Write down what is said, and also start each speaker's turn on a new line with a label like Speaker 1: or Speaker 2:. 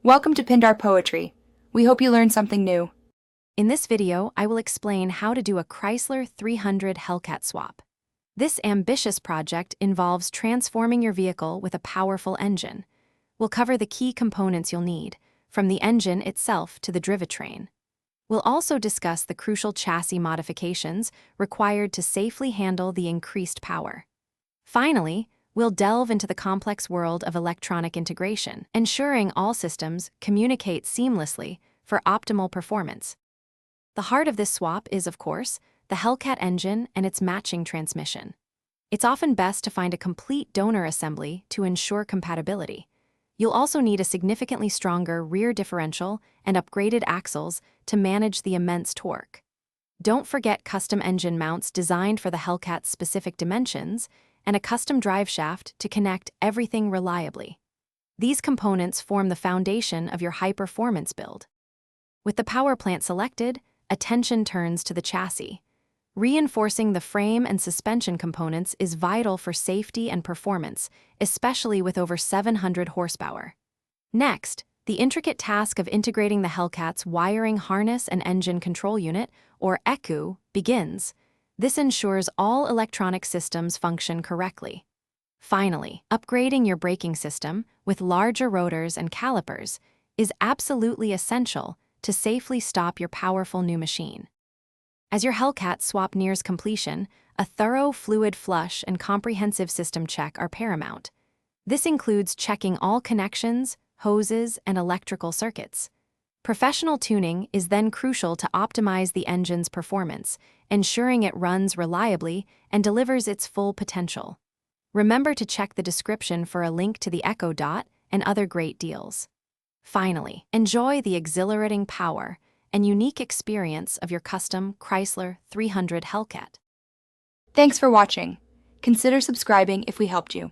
Speaker 1: Welcome to Pindar Poetry. We hope you learned something new.
Speaker 2: In this video, I will explain how to do a Chrysler 300 Hellcat swap. This ambitious project involves transforming your vehicle with a powerful engine. We'll cover the key components you'll need, from the engine itself to the drivetrain. We'll also discuss the crucial chassis modifications required to safely handle the increased power. Finally, we'll delve into the complex world of electronic integration, ensuring all systems communicate seamlessly for optimal performance. The heart of this swap is, of course, the Hellcat engine and its matching transmission. It's often best to find a complete donor assembly to ensure compatibility. You'll also need a significantly stronger rear differential and upgraded axles to manage the immense torque. Don't forget custom engine mounts designed for the Hellcat's specific dimensions and a custom drive shaft to connect everything reliably. These components form the foundation of your high-performance build. With the power plant selected, attention turns to the chassis. Reinforcing the frame and suspension components is vital for safety and performance, especially with over 700 horsepower. Next, the intricate task of integrating the Hellcat's wiring harness and engine control unit, or ECU, begins. This ensures all electronic systems function correctly. Finally, upgrading your braking system with larger rotors and calipers is absolutely essential to safely stop your powerful new machine. As your Hellcat swap nears completion, a thorough fluid flush and comprehensive system check are paramount. This includes checking all connections, hoses, and electrical circuits. Professional tuning is then crucial to optimize the engine's performance, ensuring it runs reliably and delivers its full potential. Remember to check the description for a link to the Echo Dot and other great deals. Finally, enjoy the exhilarating power and unique experience of your custom Chrysler 300 Hellcat.
Speaker 1: Thanks for watching. Consider subscribing if we helped you.